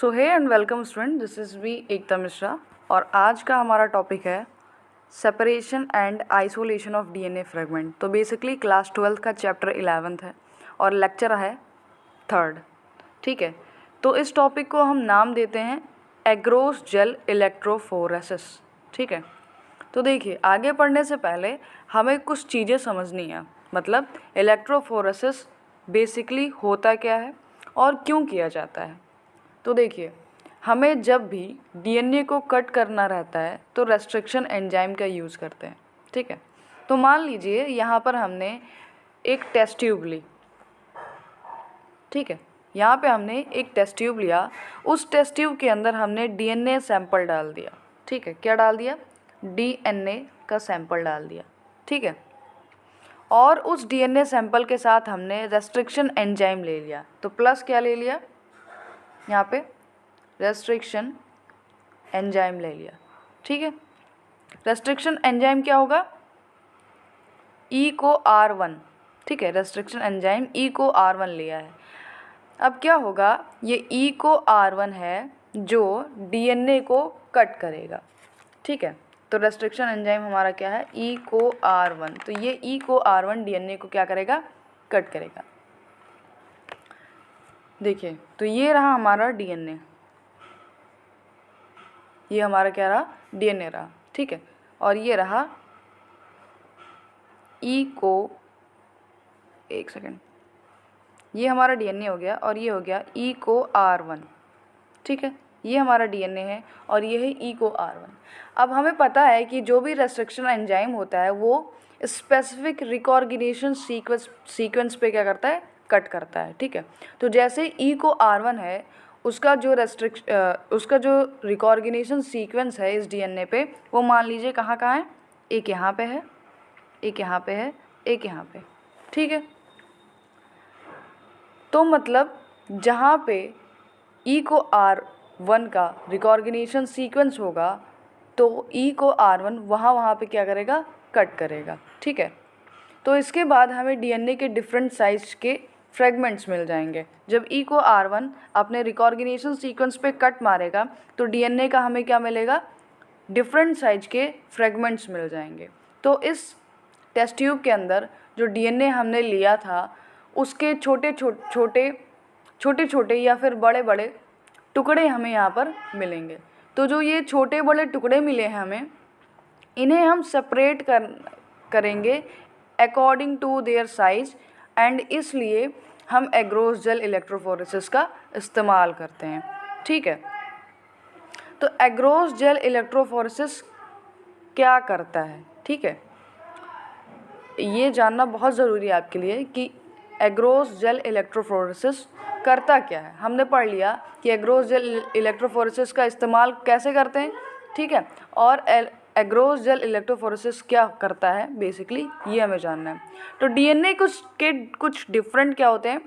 So hey and welcome student, this is me Ekta Mishra और आज का हमारा टॉपिक है separation and isolation of DNA fragment. तो बेसिकली क्लास 12th का चैप्टर 11th है और लेक्चर है 3rd। ठीक है, तो इस टॉपिक को हम नाम देते हैं एग्रोस जेल इलेक्ट्रोफोरेसिस। ठीक है, तो देखिए आगे पढ़ने से पहले हमें कुछ चीज़ें समझनी है, मतलब इलेक्ट्रोफोरेसिस बेसिकली होता क्या है और क्यों किया जाता है। तो देखिए, हमें जब भी डीएनए को कट करना रहता है तो रेस्ट्रिक्शन एंजाइम का यूज़ करते हैं। ठीक है, तो मान लीजिए यहाँ पर हमने एक टेस्ट ट्यूब ली। ठीक है, यहाँ पे हमने एक टेस्ट ट्यूब लिया, उस टेस्ट ट्यूब के अंदर हमने डीएनए सैंपल डाल दिया। ठीक है, क्या डाल दिया? डीएनए का सैंपल डाल दिया। ठीक है, और उस डीएनए सैंपल के साथ हमने रेस्ट्रिक्शन एंजाइम ले लिया। तो प्लस क्या ले लिया? यहाँ पे रेस्ट्रिक्शन एंजाइम ले लिया। ठीक है, रेस्ट्रिक्शन एंजाइम क्या होगा? ई को R1। ठीक है, रेस्ट्रिक्शन एंजाइम ई को R1 लिया है। अब क्या होगा, ये ई को R1 है जो डीएनए को कट करेगा। ठीक है, तो रेस्ट्रिक्शन एंजाइम हमारा क्या है? ई को R1। तो ये ई को R1 डीएनए को क्या करेगा? कट करेगा। देखिए, तो ये रहा हमारा डीएनए, ये हमारा क्या रहा? डीएनए रहा। ठीक है, और ये रहा ई को, एक सेकेंड, ये हमारा डीएनए हो गया और ये हो गया ई को R1। ठीक है, ये हमारा डीएनए है और ये है ई को R1। अब हमें पता है कि जो भी रेस्ट्रिक्शन एंजाइम होता है वो स्पेसिफिक रिकॉर्डिनेशन सीक्वेंस पे क्या करता है? कट करता है। ठीक है, तो जैसे ई को R1 है, उसका जो रिकॉर्डिनेशन सीक्वेंस है इस डीएनए पे, वो मान लीजिए कहाँ कहाँ है? एक यहाँ पे है, एक यहाँ पे है, एक यहाँ पे। ठीक है, तो मतलब जहाँ पे ई को R1 का रिकॉर्डिनेशन सीक्वेंस होगा तो ई को R1 वहाँ पे क्या करेगा? कट करेगा। ठीक है, तो इसके बाद हमें डीएनए के डिफरेंट साइज के फ्रेगमेंट्स मिल जाएंगे। जब ई को R1 अपने रिकॉर्डिनेशन सीक्वेंस पे कट मारेगा तो डीएनए का हमें क्या मिलेगा? डिफरेंट साइज के फ्रेगमेंट्स मिल जाएंगे। तो इस टेस्ट ट्यूब के अंदर जो डीएनए हमने लिया था उसके छोटे छोटे या फिर बड़े बड़े टुकड़े हमें यहाँ पर मिलेंगे। तो जो ये छोटे बड़े टुकड़े मिले हैं हमें, इन्हें हम सेपरेट करेंगे according to their size, and इसलिए हम एग्रोस जेल इलेक्ट्रोफोरेसिस का इस्तेमाल करते हैं। ठीक है, तो एग्रोस जेल इलेक्ट्रोफोरेसिस क्या करता है? ठीक है, ये जानना बहुत ज़रूरी है आपके लिए कि एग्रोस जेल इलेक्ट्रोफोरेसिस करता क्या है। हमने पढ़ लिया कि एग्रोस जेल इलेक्ट्रोफोरेसिस का इस्तेमाल कैसे करते हैं। ठीक है, और एग्रोस जेल इलेक्ट्रोफोरेसिस क्या करता है बेसिकली, ये हमें जानना है। तो डीएनए कुछ डिफरेंट क्या होते हैं?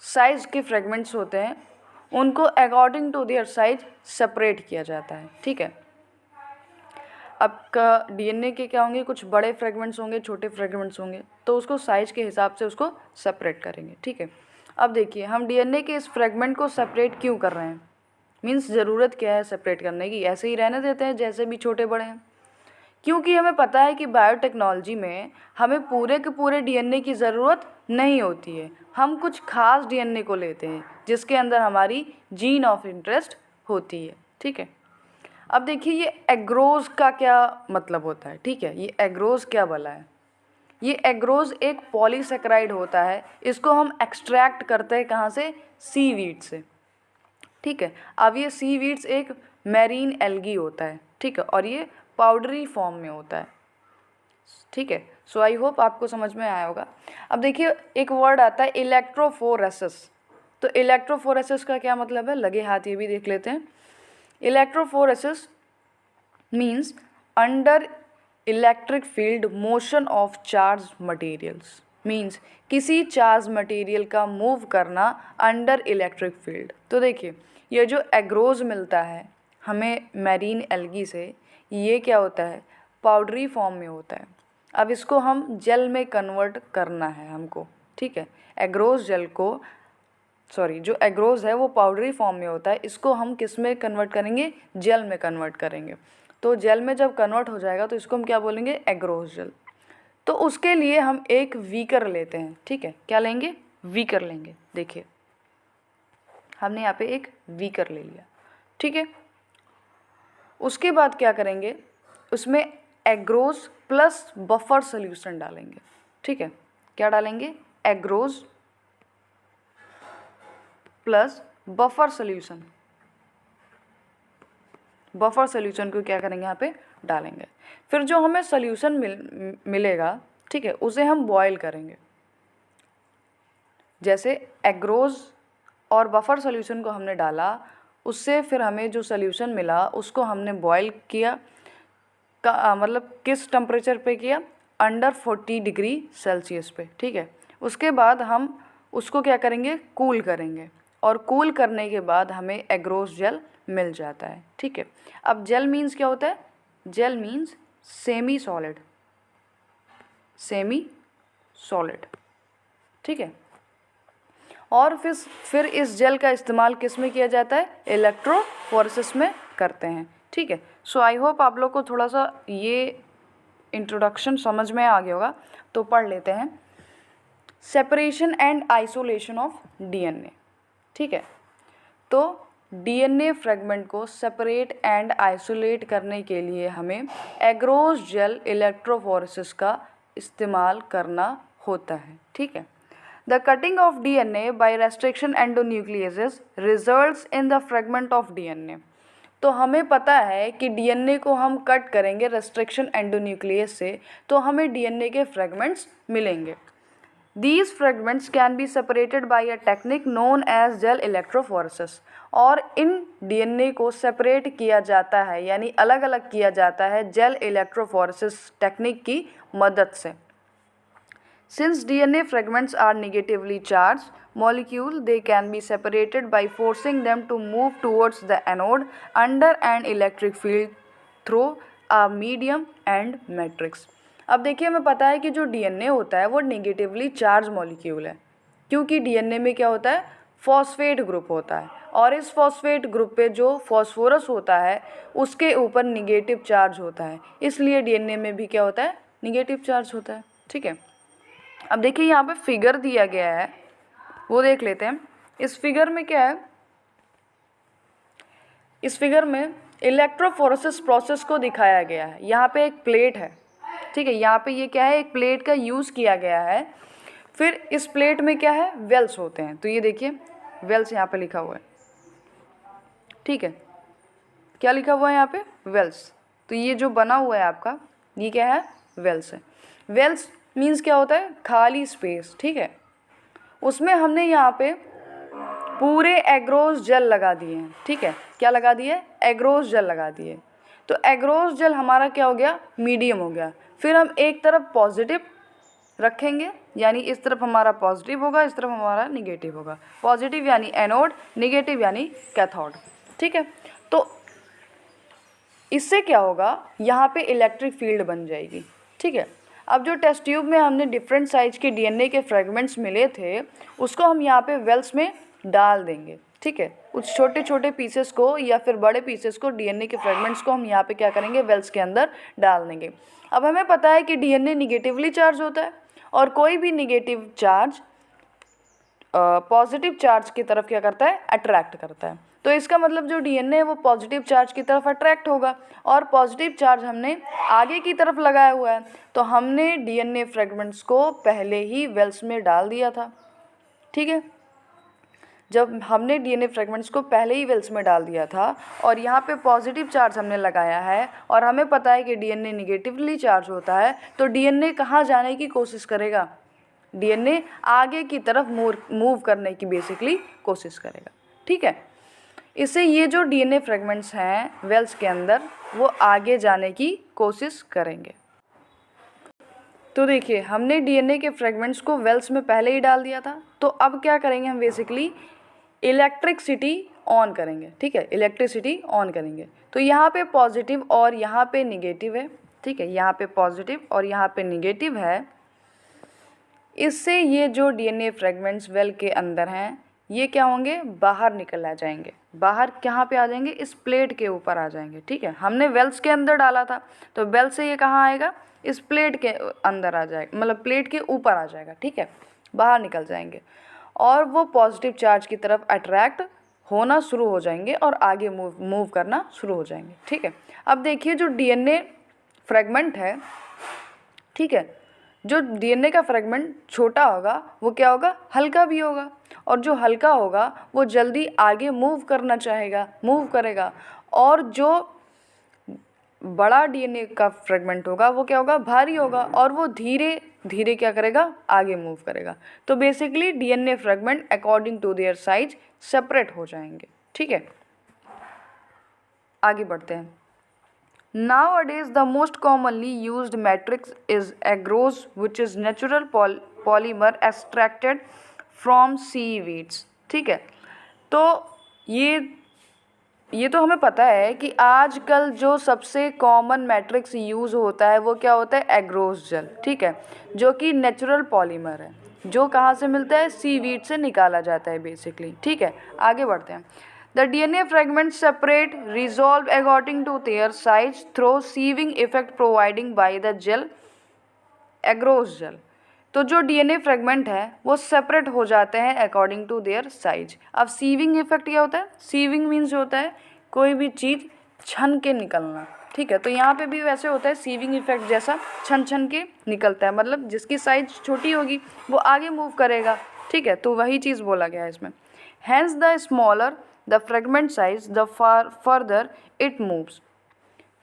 साइज के फ्रेगमेंट्स होते हैं, उनको according to their size separate किया जाता है। ठीक है, आपका डीएनए के क्या होंगे? कुछ बड़े फ्रेगमेंट्स होंगे, छोटे फ्रेगमेंट्स होंगे, तो उसको साइज के हिसाब से उसको सेपरेट करेंगे। ठीक है, अब देखिए हम डीएनए के इस फ्रेगमेंट को सेपरेट क्यों कर रहे हैं? मीन्स ज़रूरत क्या है सेपरेट करने की? ऐसे ही रहने देते हैं जैसे भी छोटे बड़े हैं। क्योंकि हमें पता है कि बायोटेक्नोलॉजी में हमें पूरे के पूरे डीएनए की ज़रूरत नहीं होती है। हम कुछ खास डीएनए को लेते हैं जिसके अंदर हमारी जीन ऑफ इंटरेस्ट होती है। ठीक है, अब देखिए ये एग्रोस का क्या मतलब होता है। ठीक है, ये एग्रोस क्या भला है? ये एग्रोस एक पॉलीसेकेराइड होता है, इसको हम एक्सट्रैक्ट करते हैं कहाँ से? सीवीड से। ठीक है, अब ये सीवीड्स एक मैरीन एल्गी होता है। ठीक है, और ये पाउडरी फॉर्म में होता है। ठीक है, सो आई होप आपको समझ में आया होगा। अब देखिए एक वर्ड आता है इलेक्ट्रोफोरेसिस। तो इलेक्ट्रोफोरेसिस का क्या मतलब है? लगे हाथ ये भी देख लेते हैं। Electrophoresis means under electric field motion of charge materials. Means किसी चार्ज मटेरियल का मूव करना अंडर इलेक्ट्रिक फील्ड। तो देखिए ये जो एग्रोज मिलता है हमें मैरीन एल्गी से, ये क्या होता है? पाउडरी फॉर्म में होता है। अब इसको हम जेल में कन्वर्ट करना है हमको। ठीक है, एग्रोज जेल को सॉरी जो एग्रोज है वो पाउडरी फॉर्म में होता है, इसको हम किस में कन्वर्ट करेंगे, जेल में कन्वर्ट करेंगे। तो जेल में जब कन्वर्ट हो जाएगा तो इसको हम क्या बोलेंगे, एग्रोज जेल। तो उसके लिए हम एक वीकर लेते हैं, ठीक है, क्या लेंगे, वीकर लेंगे। देखिए हमने यहाँ पे एक वीकर ले लिया, ठीक है। उसके बाद क्या करेंगे, उसमें एग्रोज प्लस बफर सोल्यूशन डालेंगे, ठीक है। क्या डालेंगे, एग्रोज plus buffer solution. Buffer solution को क्या करेंगे, यहाँ पे डालेंगे। फिर जो हमें सोल्यूशन मिलेगा, ठीक है, उसे हम बॉयल करेंगे। जैसे एग्रोज और बफर सोल्यूशन को हमने डाला, उससे फिर हमें जो सोल्यूशन मिला उसको हमने बॉयल किया, मतलब किस टेम्परेचर पे किया, अंडर 40 डिग्री सेल्सियस पे, ठीक है। उसके बाद हम उसको क्या करेंगे, कूल करेंगे, और कूल करने के बाद हमें एग्रोज जेल मिल जाता है, ठीक है। अब जेल मीन्स क्या होता है, gel means semi solid, semi solid, ठीक है। और फिर इस जेल का इस्तेमाल किस में किया जाता है, इलेक्ट्रोफोरेसिस में करते हैं, ठीक है। सो आई होप आप लोग को थोड़ा सा ये इंट्रोडक्शन समझ में आ गया होगा। तो पढ़ लेते हैं, separation and isolation of DNA, ठीक है। तो डीएनए फ्रेगमेंट को सेपरेट एंड आइसोलेट करने के लिए हमें एग्रोज जेल इलेक्ट्रोफोरेसिस का इस्तेमाल करना होता है, ठीक है। The cutting of DNA by restriction endonucleases results in the fragment of DNA। तो हमें पता है कि डीएनए को हम कट करेंगे रेस्ट्रिक्शन एंडोन्यूक्लियस से, तो हमें डीएनए के फ्रेगमेंट्स मिलेंगे। These fragments can be separated by a technique known as gel electrophoresis। और इन डीएनए को सेपरेट किया जाता है, यानी अलग अलग किया जाता है जेल इलेक्ट्रोफोरेसिस टेक्निक की मदद से। Since DNA fragments are negatively charged molecule, they can be separated by forcing them to move towards the anode under an electric field through a medium and matrix। अब देखिए हमें पता है कि जो डीएनए होता है वो नेगेटिवली चार्ज मॉलिक्यूल है, क्योंकि डीएनए में क्या होता है, फॉस्फेट ग्रुप होता है, और इस फॉस्फेट ग्रुप पे जो फॉस्फोरस होता है उसके ऊपर निगेटिव चार्ज होता है, इसलिए डीएनए में भी क्या होता है, निगेटिव चार्ज होता है, ठीक है। अब देखिए यहाँ पे फिगर दिया गया है, वो देख लेते हैं। इस फिगर में क्या है, इस फिगर में इलेक्ट्रोफोरेसिस प्रोसेस को दिखाया गया है। यहाँ पे एक प्लेट है, ठीक है, यहाँ पे ये क्या है, एक प्लेट का यूज़ किया गया है। फिर इस प्लेट में क्या है, वेल्स होते हैं। तो ये देखिए वेल्स यहाँ पे लिखा हुआ है, ठीक है, क्या लिखा हुआ है यहाँ पे, वेल्स। तो ये जो बना हुआ है आपका, ये क्या है, वेल्स है। वेल्स मीन्स क्या होता है, खाली स्पेस, ठीक है। उसमें हमने यहाँ पे पूरे एग्रोज जेल लगा दिए हैं, ठीक है, क्या लगा दिए, एग्रोज जेल लगा दिए। तो एग्रोज जेल हमारा क्या हो गया, मीडियम हो गया। फिर हम एक तरफ पॉजिटिव रखेंगे, यानी इस तरफ हमारा पॉजिटिव होगा, इस तरफ हमारा निगेटिव होगा। पॉजिटिव यानी एनोड, निगेटिव यानी कैथोड, ठीक है। तो इससे क्या होगा, यहाँ पे इलेक्ट्रिक फील्ड बन जाएगी, ठीक है। अब जो टेस्ट ट्यूब में हमने डिफरेंट साइज के डीएनए के फ्रेगमेंट्स मिले थे, उसको हम यहाँ पे वेल्स में डाल देंगे, ठीक है। उस छोटे छोटे पीसेस को या फिर बड़े पीसेस को, डीएनए के फ्रेगमेंट्स को हम यहाँ पे क्या करेंगे, वेल्स के अंदर डाल देंगे। अब हमें पता है कि डीएनए निगेटिवली चार्ज होता है, और कोई भी निगेटिव चार्ज पॉजिटिव चार्ज की तरफ क्या करता है, अट्रैक्ट करता है। तो इसका मतलब जो डीएनए है वो पॉजिटिव चार्ज की तरफ अट्रैक्ट होगा, और पॉजिटिव चार्ज हमने आगे की तरफ लगाया हुआ है। तो हमने डीएनए फ्रेगमेंट्स को पहले ही वेल्स में डाल दिया था, ठीक है। जब हमने डीएनए फ्रेगमेंट्स को पहले ही वेल्स में डाल दिया था, और यहाँ पे पॉजिटिव चार्ज हमने लगाया है, और हमें पता है कि डीएनए निगेटिवली चार्ज होता है, तो डीएनए कहाँ जाने की कोशिश करेगा, डीएनए आगे की तरफ मूव करने की बेसिकली कोशिश करेगा, ठीक है। इससे ये जो डीएनए फ्रेगमेंट्स हैं वेल्स के अंदर, वो आगे जाने की कोशिश करेंगे। तो देखिए हमने डीएनए के फ्रेगमेंट्स को वेल्स में पहले ही डाल दिया था, तो अब क्या करेंगे हम, बेसिकली इलेक्ट्रिसिटी ऑन करेंगे, ठीक है, इलेक्ट्रिसिटी ऑन करेंगे। तो यहाँ पे पॉजिटिव और यहाँ पे निगेटिव है, ठीक है, यहाँ पे पॉजिटिव और यहाँ पे निगेटिव है। इससे ये जो डीएनए फ्रेगमेंट्स वेल के अंदर हैं, ये क्या होंगे, बाहर निकल आ जाएंगे। बाहर कहाँ पे आ जाएंगे, इस प्लेट के ऊपर आ जाएंगे। ठीक है, हमने वेल्स के अंदर डाला था तो वेल से ये कहाँ आएगा, इस प्लेट के अंदर आ जाएगा, मतलब प्लेट के ऊपर आ जाएगा। ठीक है, बाहर निकल जाएंगे और वो पॉजिटिव चार्ज की तरफ अट्रैक्ट होना शुरू हो जाएंगे और आगे मूव करना शुरू हो जाएंगे। ठीक है, अब देखिए जो डीएनए फ्रेगमेंट है, ठीक है, जो डीएनए का फ्रेगमेंट छोटा होगा वो क्या होगा, हल्का भी होगा, और जो हल्का होगा वो जल्दी आगे मूव करना चाहेगा, मूव करेगा, और जो बड़ा डीएनए का फ्रेगमेंट होगा वो क्या होगा, भारी होगा, और वो धीरे धीरे क्या करेगा, आगे मूव करेगा। तो basically DNA fragment according to their size separate हो जाएंगे। ठीक है, आगे बढ़ते हैं। Nowadays, the most commonly used matrix is agarose, which is natural polymer extracted from seaweeds. ठीक है, तो ये तो हमें पता है कि आजकल जो सबसे कॉमन मैट्रिक्स यूज़ होता है वो क्या होता है, एग्रोस जेल। ठीक है, जो कि नेचुरल पॉलीमर है, जो कहाँ से मिलता है, सीवीड से निकाला जाता है बेसिकली। ठीक है, आगे बढ़ते हैं। The DNA fragments separate, resolve according to their size through sieving effect providing by the gel agarose gel. तो जो डीएनए फ्रेगमेंट है वो सेपरेट हो जाते हैं अकॉर्डिंग टू देयर साइज। अब सीविंग इफेक्ट क्या होता है, सीविंग मीन्स होता है कोई भी चीज़ छन के निकलना। ठीक है, तो यहाँ पे भी वैसे होता है, सीविंग इफेक्ट जैसा छन छन के निकलता है, मतलब जिसकी साइज छोटी होगी वो आगे मूव करेगा। ठीक है, तो वही चीज़ बोला गया है इसमें। Hence the smaller the fragment size the further it moves.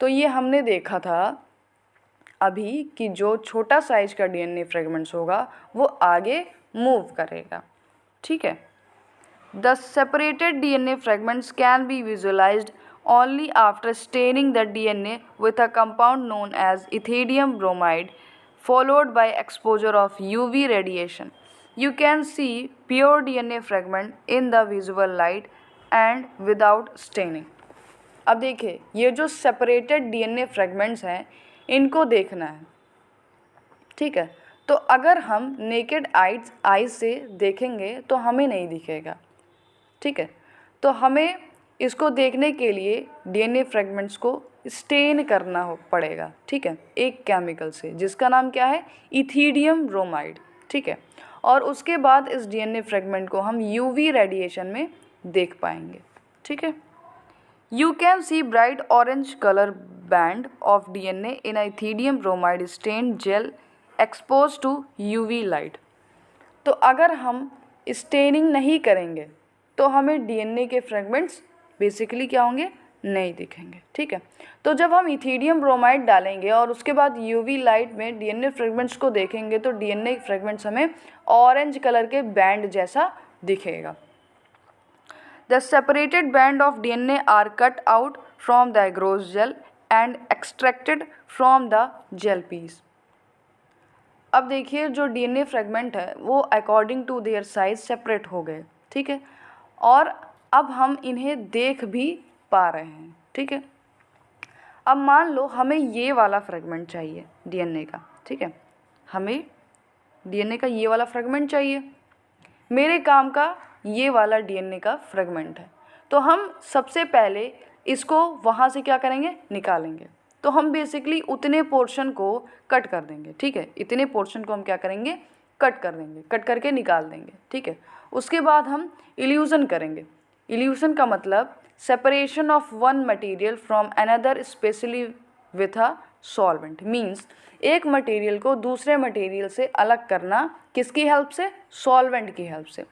तो ये हमने देखा था अभी कि जो छोटा साइज का डीएनए फ्रेगमेंट्स होगा वो आगे मूव करेगा। ठीक है, the separated DNA fragments can be visualised only after staining the DNA with a compound known as ethidium bromide followed by exposure of UV radiation. You can see pure DNA fragment in the visual light and without staining. अब देखिए ये जो separated DNA fragments हैं इनको देखना है। ठीक है, तो अगर हम नेकेड आइज से देखेंगे तो हमें नहीं दिखेगा। ठीक है, तो हमें इसको देखने के लिए डीएनए फ्रेगमेंट्स को स्टेन करना पड़ेगा। ठीक है, एक केमिकल से जिसका नाम क्या है, इथीडियम ब्रोमाइड। ठीक है, और उसके बाद इस डीएनए फ्रेगमेंट को हम यूवी रेडिएशन में देख पाएंगे। ठीक है, you can see bright orange colour band of DNA in ethidium bromide stained gel expose to UV light. तो अगर हम स्टेनिंग नहीं करेंगे तो हमें डीएनए के फ्रेगमेंट्स बेसिकली क्या होंगे, नहीं दिखेंगे। ठीक है, तो जब हम इथीडियम ब्रोमाइड डालेंगे और उसके बाद यूवी लाइट में डीएनए फ्रेगमेंट्स को देखेंगे तो डीएनए फ्रेगमेंट्स हमें ऑरेंज कलर के बैंड जैसा दिखेगा। The separated band of DNA are cut out from the agarose gel and extracted from the gel piece. अब देखिए जो डीएनए फ्रेगमेंट है वो according to their size separate हो गए। ठीक है, और अब हम इन्हें देख भी पा रहे हैं। ठीक है, अब मान लो हमें ये वाला फ्रेगमेंट चाहिए डीएनए का। ठीक है, हमें डीएनए का ये वाला फ्रेगमेंट चाहिए, मेरे काम का ये वाला डीएनए का फ्रेगमेंट है। तो हम सबसे पहले इसको वहाँ से क्या करेंगे, निकालेंगे। तो हम बेसिकली उतने पोर्शन को कट कर देंगे। ठीक है, इतने पोर्शन को हम क्या करेंगे, कट कर देंगे, कट करके निकाल देंगे। ठीक है, उसके बाद हम इल्यूजन करेंगे। इल्यूजन का मतलब separation of one material from another specially with a solvent. Means एक मटेरियल को दूसरे मटेरियल से अलग करना, किसकी हेल्प से, सॉल्वेंट की हेल्प से।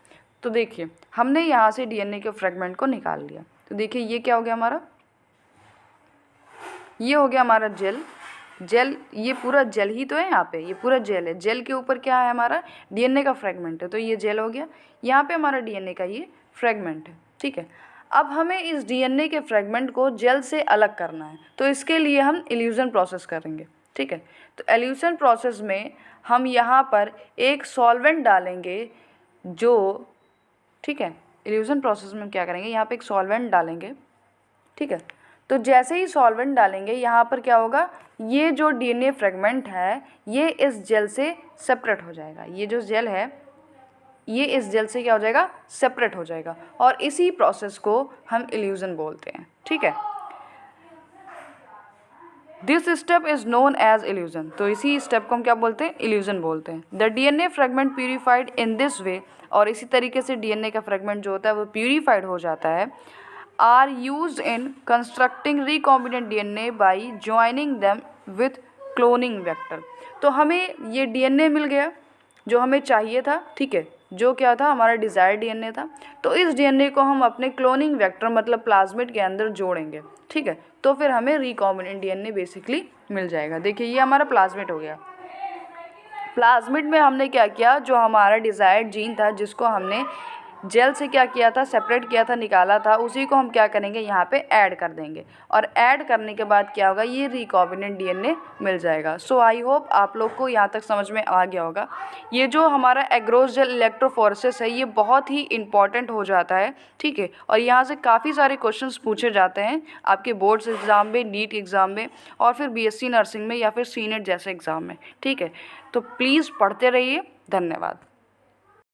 तो देखिए हमने यहाँ से डीएनए के फ्रेगमेंट को निकाल लिया। तो देखिए ये क्या हो गया हमारा, ये हो गया हमारा जेल। ये पूरा जेल ही तो है, यहाँ पे ये पूरा जेल है। जेल के ऊपर क्या है, हमारा डीएनए का फ्रेगमेंट है। तो ये जेल हो गया, यहाँ पे हमारा डीएनए का ये फ्रेगमेंट है। ठीक है, अब हमें इस डीएनए के फ्रेगमेंट को जेल से अलग करना है, तो इसके लिए हम इल्यूजन प्रोसेस करेंगे। ठीक है, तो इल्यूजन प्रोसेस में हम यहाँ पर एक सॉल्वेंट डालेंगे जो, ठीक है, इल्यूजन प्रोसेस में क्या करेंगे, यहाँ पे एक सॉल्वेंट डालेंगे। ठीक है, तो जैसे ही सॉल्वेंट डालेंगे यहाँ पर क्या होगा, ये जो डीएनए फ्रेगमेंट है ये इस जेल से सेपरेट हो जाएगा। ये जो जेल है ये इस जेल से क्या हो जाएगा, सेपरेट हो जाएगा, और इसी प्रोसेस को हम इल्यूजन बोलते हैं। ठीक है, this step is known as elution. तो इसी स्टेप को हम क्या बोलते हैं, इल्यूजन बोलते हैं। The DNA fragment purified in this way, और इसी तरीके से डीएनए का फ्रेगमेंट जो होता है वो प्यूरिफाइड हो जाता है, are use in constructing recombinant DNA by joining them with cloning vector. तो हमें ये डीएनए मिल गया जो हमें चाहिए था, ठीक है, जो क्या था, हमारा डिज़ायर्ड डीएनए था। तो इस डीएनए को हम अपने क्लोनिंग वेक्टर मतलब प्लाज्मिड के अंदर जोड़ेंगे, ठीक है, तो फिर हमें रिकॉम्बिनेंट डीएनए बेसिकली मिल जाएगा। देखिए ये हमारा प्लाज्मिड हो गया। प्लाज्मिड में हमने क्या किया, जो हमारा डिज़ायर्ड जीन था जिसको हमने जेल से क्या किया था, सेपरेट किया था, निकाला था, उसी को हम क्या करेंगे, यहाँ पे ऐड कर देंगे, और ऐड करने के बाद क्या होगा, ये रिकॉम्बिनेंट डीएनए मिल जाएगा। सो आई होप आप लोग को यहाँ तक समझ में आ गया होगा। ये जो हमारा एग्रोस जेल इलेक्ट्रोफोरेसिस है ये बहुत ही इंपॉर्टेंट हो जाता है, ठीक है, और यहाँ से काफ़ी सारे क्वेश्चंस पूछे जाते हैं आपके बोर्ड्स एग्ज़ाम में, नीट एग्ज़ाम में, और फिर बीएससी नर्सिंग में या फिर सीनेट जैसे एग्ज़ाम में, ठीक है। तो प्लीज़ पढ़ते रहिए। धन्यवाद।